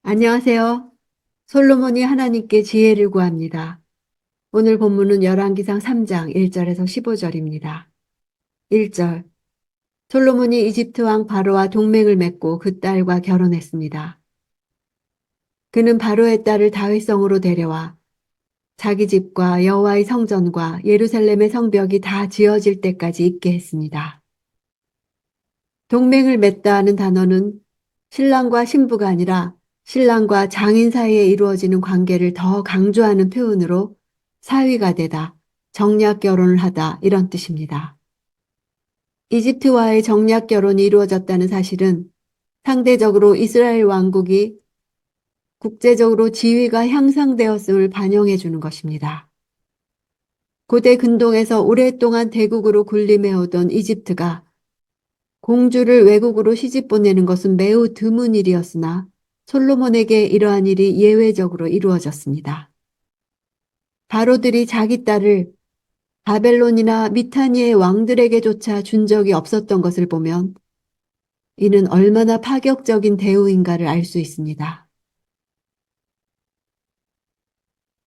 안녕하세요. 솔로몬이 하나님께 지혜를 구합니다. 오늘 본문은 열왕기상 3장 1절에서 15절입니다. 1절. 솔로몬이 이집트 왕 바로와 동맹을 맺고 그 딸과 결혼했습니다. 그는 바로의 딸을 다윗성으로 데려와 자기 집과 여호와의 성전과 예루살렘의 성벽이 다 지어질 때까지 있게 했습니다. 동맹을 맺다는 단어는 신랑과 신부가 아니라 신랑과 장인 사이에 이루어지는 관계를 더 강조하는 표현으로 사위가 되다, 정략 결혼을 하다 이런 뜻입니다. 이집트와의 정략 결혼이 이루어졌다는 사실은 상대적으로 이스라엘 왕국이 국제적으로 지위가 향상되었음을 반영해 주는 것입니다. 고대 근동에서 오랫동안 대국으로 군림해오던 이집트가 공주를 외국으로 시집 보내는 것은 매우 드문 일이었으나 솔로몬에게 이러한 일이 예외적으로 이루어졌습니다. 바로들이 자기 딸을 바벨론이나 미타니의 왕들에게조차 준 적이 없었던 것을 보면 이는 얼마나 파격적인 대우인가를 알 수 있습니다.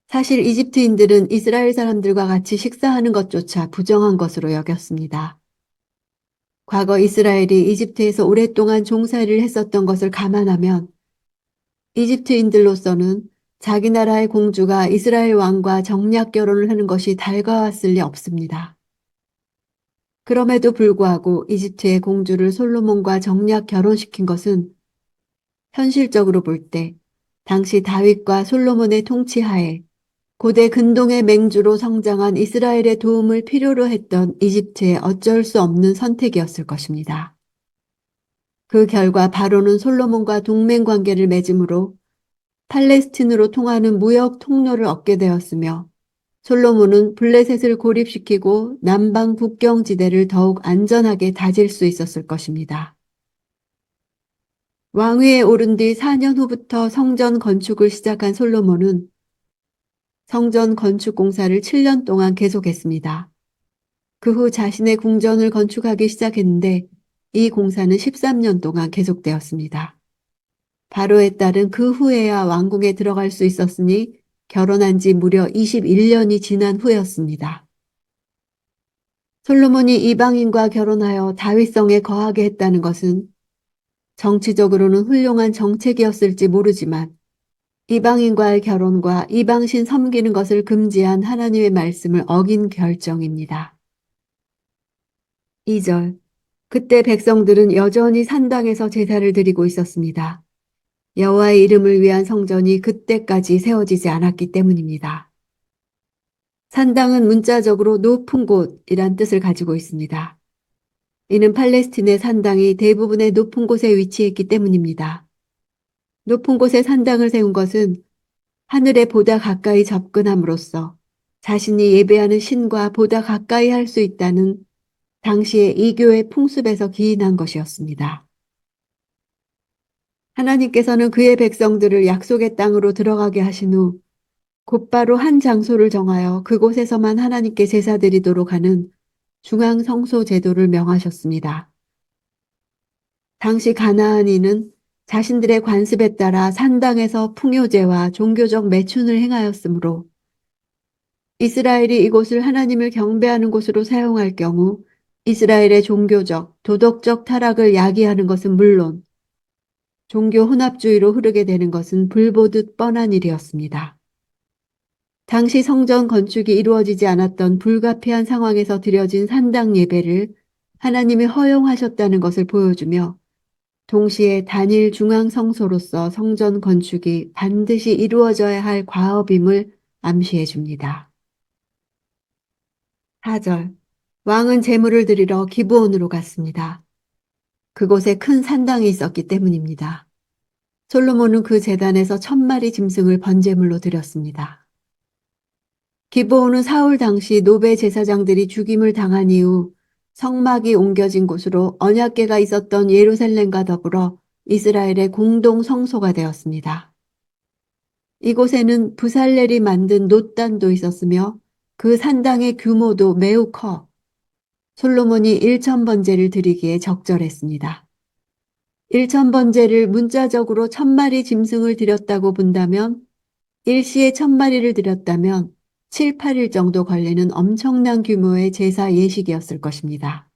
사실 이집트인들은 이스라엘 사람들과 같이 식사하는 것조차 부정한 것으로 여겼습니다. 과거 이스라엘이 이집트에서 오랫동안 종살이를 했었던 것을 감안하면 이집트인들로서는 자기 나라의 공주가 이스라엘 왕과 정략 결혼을 하는 것이 달가웠을 리 없습니다. 그럼에도 불구하고 이집트의 공주를 솔로몬과 정략 결혼시킨 것은 현실적으로 볼 때 당시 다윗과 솔로몬의 통치하에 고대 근동의 맹주로 성장한 이스라엘의 도움을 필요로 했던 이집트의 어쩔 수 없는 선택이었을 것입니다. 그 결과 바로는 솔로몬과 동맹 관계를 맺음으로 팔레스틴으로 통하는 무역 통로를 얻게 되었으며 솔로몬은 블레셋을 고립시키고 남방 국경지대를 더욱 안전하게 다질 수 있었을 것입니다. 왕위에 오른 뒤 4년 후부터 성전 건축을 시작한 솔로몬은 성전 건축 공사를 7년 동안 계속했습니다. 그 후 자신의 궁전을 건축하기 시작했는데 이 공사는 13년 동안 계속되었습니다. 바로의 딸은 그 후에야 왕궁에 들어갈 수 있었으니 결혼한 지 무려 21년이 지난 후였습니다. 솔로몬이 이방인과 결혼하여 다윗성에 거하게 했다는 것은 정치적으로는 훌륭한 정책이었을지 모르지만 이방인과의 결혼과 이방신 섬기는 것을 금지한 하나님의 말씀을 어긴 결정입니다. 2절. 그때 백성들은 여전히 산당에서 제사를 드리고 있었습니다. 여호와의 이름을 위한 성전이 그때까지 세워지지 않았기 때문입니다. 산당은 문자적으로 높은 곳이란 뜻을 가지고 있습니다. 이는 팔레스틴의 산당이 대부분의 높은 곳에 위치했기 때문입니다. 높은 곳에 산당을 세운 것은 하늘에 보다 가까이 접근함으로써 자신이 예배하는 신과 보다 가까이 할 수 있다는 당시의 이교의 풍습에서 기인한 것이었습니다. 하나님께서는 그의 백성들을 약속의 땅으로 들어가게 하신 후 곧바로 한 장소를 정하여 그곳에서만 하나님께 제사드리도록 하는 중앙성소 제도를 명하셨습니다. 당시 가나안인은 자신들의 관습에 따라 산당에서 풍요제와 종교적 매춘을 행하였으므로 이스라엘이 이곳을 하나님을 경배하는 곳으로 사용할 경우 이스라엘의 종교적, 도덕적 타락을 야기하는 것은 물론 종교 혼합주의로 흐르게 되는 것은 불보듯 뻔한 일이었습니다. 당시 성전 건축이 이루어지지 않았던 불가피한 상황에서 드려진 산당 예배를 하나님이 허용하셨다는 것을 보여주며 동시에 단일 중앙성소로서 성전 건축이 반드시 이루어져야 할 과업임을 암시해 줍니다. 4절. 왕은 제물을 드리러 기브온으로 갔습니다. 그곳에 큰 산당이 있었기 때문입니다. 솔로몬은 그 제단에서 1000마리 짐승을 번제물로 드렸습니다. 기브온은 사울 당시 노베 제사장들이 죽임을 당한 이후 성막이 옮겨진 곳으로 언약궤가 있었던 예루살렘과 더불어 이스라엘의 공동 성소가 되었습니다. 이곳에는 부살렐이 만든 놋단도 있었으며 그 산당의 규모도 매우 커 솔로몬이 1000번제를 드리기에 적절했습니다. 일천번제를 문자적으로 1000마리 짐승을 드렸다고 본다면 일시에 1000마리를 드렸다면 7, 8일 정도 걸리는 엄청난 규모의 제사 예식이었을 것입니다.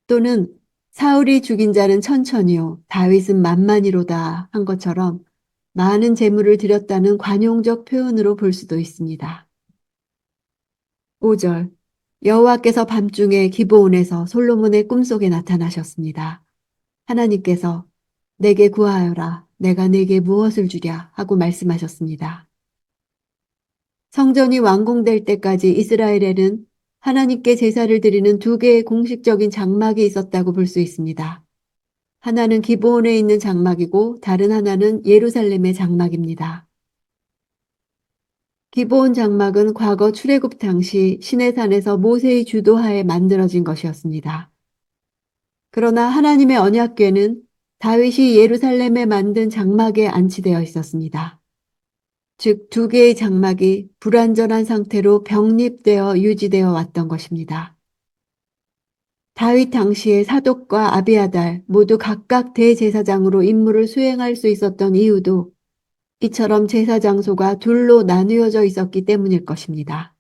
또는 사울이 죽인 자는 천천히요 다윗은 만만히로다 한 것처럼 많은 재물을 드렸다는 관용적 표현으로 볼 수도 있습니다. 5절 여호와께서 밤중에 기브온에서 솔로몬의 꿈속에 나타나셨습니다. 하나님께서 내게 구하여라 내가 네게 무엇을 주랴 하고 말씀하셨습니다. 성전이 완공될 때까지 이스라엘에는 하나님께 제사를 드리는 두 개의 공식적인 장막이 있었다고 볼 수 있습니다. 하나는 기브온에 있는 장막이고 다른 하나는 예루살렘의 장막입니다. 기브온 장막은 과거 출애굽 당시 시내산에서 모세의 주도하에 만들어진 것이었습니다. 그러나 하나님의 언약궤는 다윗이 예루살렘에 만든 장막에 안치되어 있었습니다. 즉, 두 개의 장막이 불완전한 상태로 병립되어 유지되어 왔던 것입니다. 다윗 당시에 사독과 아비아달 모두 각각 대제사장으로 임무를 수행할 수 있었던 이유도 이처럼 제사 장소가 둘로 나누어져 있었기 때문일 것입니다.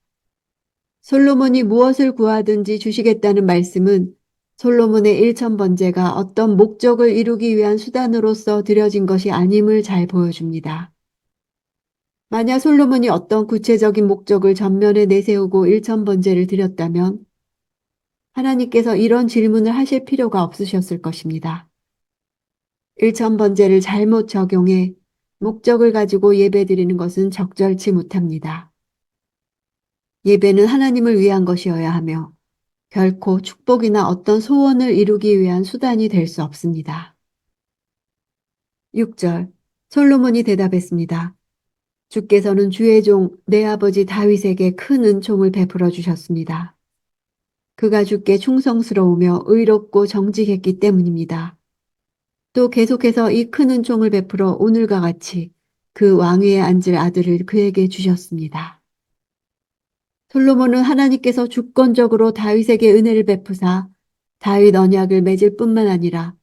솔로몬이 무엇을 구하든지 주시겠다는 말씀은 솔로몬의 일천번제가 어떤 목적을 이루기 위한 수단으로서 드려진 것이 아님을 잘 보여줍니다. 만약 솔로몬이 어떤 구체적인 목적을 전면에 내세우고 일천번제를 드렸다면 하나님께서 이런 질문을 하실 필요가 없으셨을 것입니다. 일천번제를 잘못 적용해 목적을 가지고 예배드리는 것은 적절치 못합니다. 예배는 하나님을 위한 것이어야 하며 결코 축복이나 어떤 소원을 이루기 위한 수단이 될 수 없습니다. 6절 솔로몬이 대답했습니다. 주께서는 주의 종 내 아버지 다윗에게 큰 은총을 베풀어 주셨습니다. 그가 주께 충성스러우며 의롭고 정직했기 때문입니다. 또 계속해서 이 큰 은총을 베풀어 오늘과 같이 그 왕위에 앉을 아들을 그에게 주셨습니다. 솔로몬은 하나님께서 주권적으로 다윗에게 은혜를 베푸사 다윗 언약을 맺을 뿐만 아니라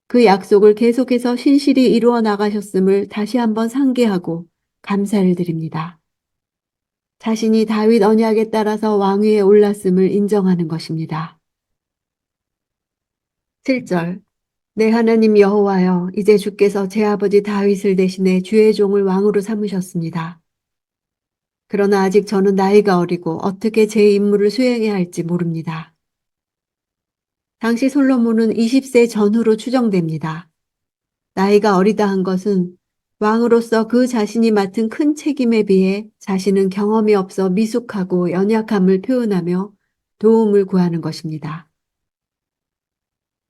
그 약속을 계속해서 신실히 이루어 나가셨음을 다시 한번 상기하고 감사를 드립니다. 자신이 다윗 언약에 따라서 왕위에 올랐음을 인정하는 것입니다. 7절 내 하나님 여호와여 이제 주께서 제 아버지 다윗을 대신해 주의 종을 왕으로 삼으셨습니다. 그러나 아직 저는 나이가 어리고 어떻게 제 임무를 수행해야 할지 모릅니다. 당시 솔로몬은 20세 전후로 추정됩니다. 나이가 어리다 한 것은 왕으로서 그 자신이 맡은 큰 책임에 비해 자신은 경험이 없어 미숙하고 연약함을 표현하며 도움을 구하는 것입니다.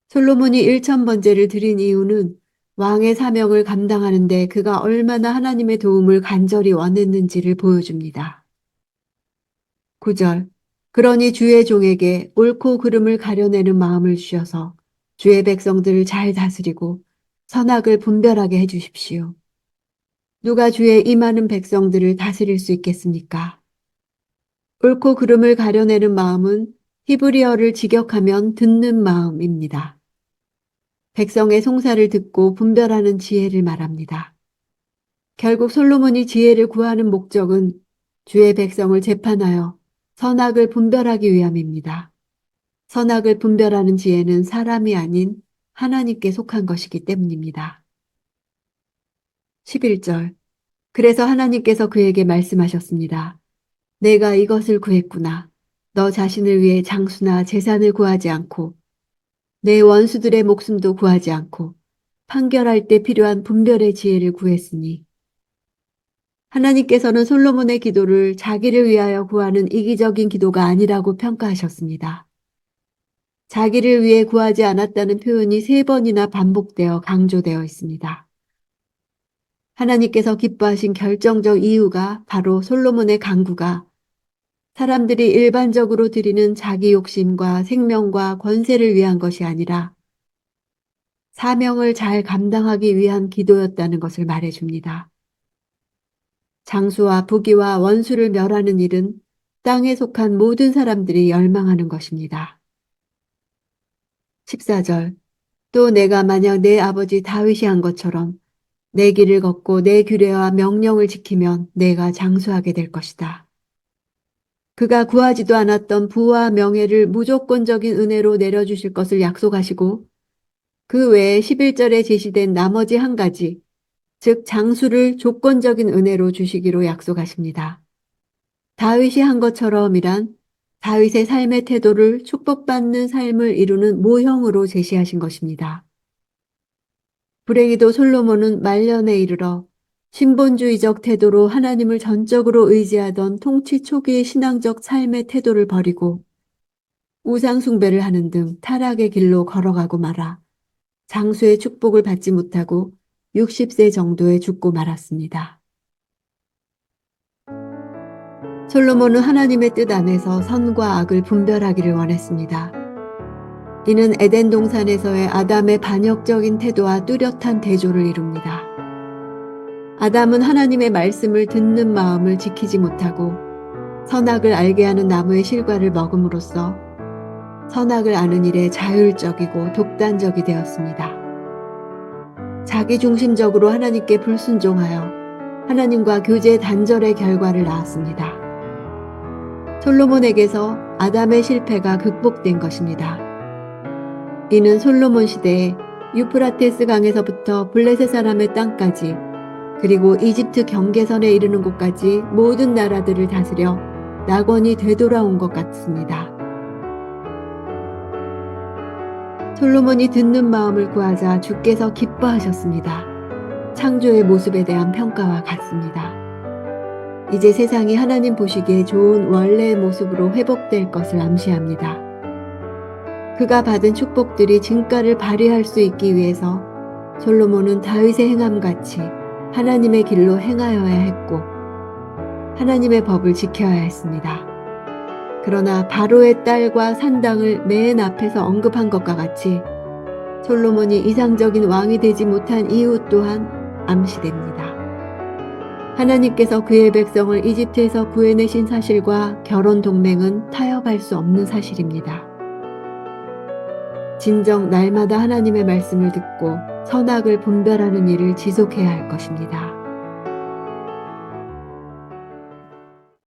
솔로몬이 일천번제를 드린 이유는 왕의 사명을 감당하는 데 그가 얼마나 하나님의 도움을 간절히 원했는지를 보여줍니다. 9절 그러니 주의 종에게 옳고 그름을 가려내는 마음을 주셔서 주의 백성들을 잘 다스리고 선악을 분별하게 해주십시오. 누가 주의 이 많은 백성들을 다스릴 수 있겠습니까? 옳고 그름을 가려내는 마음은 히브리어를 직역하면 듣는 마음입니다. 백성의 송사를 듣고 분별하는 지혜를 말합니다. 결국 솔로몬이 지혜를 구하는 목적은 주의 백성을 재판하여 선악을 분별하기 위함입니다. 선악을 분별하는 지혜는 사람이 아닌 하나님께 속한 것이기 때문입니다. 11절 그래서 하나님께서 그에게 말씀하셨습니다. 내가 이것을 구했구나. 너 자신을 위해 장수나 재산을 구하지 않고 내 원수들의 목숨도 구하지 않고 판결할 때 필요한 분별의 지혜를 구했으니 하나님께서는 솔로몬의 기도를 자기를 위하여 구하는 이기적인 기도가 아니라고 평가하셨습니다. 자기를 위해 구하지 않았다는 표현이 3번이나 반복되어 강조되어 있습니다. 하나님께서 기뻐하신 결정적 이유가 바로 솔로몬의 간구가 사람들이 일반적으로 드리는 자기 욕심과 생명과 권세를 위한 것이 아니라 사명을 잘 감당하기 위한 기도였다는 것을 말해줍니다. 장수와 부귀와 원수를 멸하는 일은 땅에 속한 모든 사람들이 열망하는 것입니다. 14절 또 내가 만약 내 아버지 다윗이 한 것처럼 내 길을 걷고 내 규례와 명령을 지키면 내가 장수하게 될 것이다. 그가 구하지도 않았던 부와 명예를 무조건적인 은혜로 내려주실 것을 약속하시고 그 외에 11절에 제시된 나머지 한 가지, 즉 장수를 조건적인 은혜로 주시기로 약속하십니다. 다윗이 한 것처럼이란 다윗의 삶의 태도를 축복받는 삶을 이루는 모형으로 제시하신 것입니다. 불행히도 솔로몬은 말년에 이르러 신본주의적 태도로 하나님을 전적으로 의지하던 통치 초기의 신앙적 삶의 태도를 버리고 우상숭배를 하는 등 타락의 길로 걸어가고 말아 장수의 축복을 받지 못하고 60세 정도에 죽고 말았습니다. 솔로몬은 하나님의 뜻 안에서 선과 악을 분별하기를 원했습니다. 이는 에덴 동산에서의 아담의 반역적인 태도와 뚜렷한 대조를 이룹니다. 아담은 하나님의 말씀을 듣는 마음을 지키지 못하고 선악을 알게 하는 나무의 실과를 먹음으로써 선악을 아는 일에 자율적이고 독단적이 되었습니다. 자기중심적으로 하나님께 불순종하여 하나님과 교제 단절의 결과를 낳았습니다. 솔로몬에게서 아담의 실패가 극복된 것입니다. 이는 솔로몬 시대에 유프라테스 강에서부터 블레셋 사람의 땅까지 그리고 이집트 경계선에 이르는 곳까지 모든 나라들을 다스려 낙원이 되돌아온 것 같습니다. 솔로몬이 듣는 마음을 구하자 주께서 기뻐하셨습니다. 창조의 모습에 대한 평가와 같습니다. 이제 세상이 하나님 보시기에 좋은 원래의 모습으로 회복될 것을 암시합니다. 그가 받은 축복들이 증가를 발휘할 수 있기 위해서 솔로몬은 다윗의 행함같이 하나님의 길로 행하여야 했고 하나님의 법을 지켜야 했습니다. 그러나 바로의 딸과 산당을 맨 앞에서 언급한 것과 같이 솔로몬이 이상적인 왕이 되지 못한 이유 또한 암시됩니다. 하나님께서 그의 백성을 이집트에서 구해내신 사실과 결혼 동맹은 타협할 수 없는 사실입니다. 진정 날마다 하나님의 말씀을 듣고 선악을 분별하는 일을 지속해야 할 것입니다.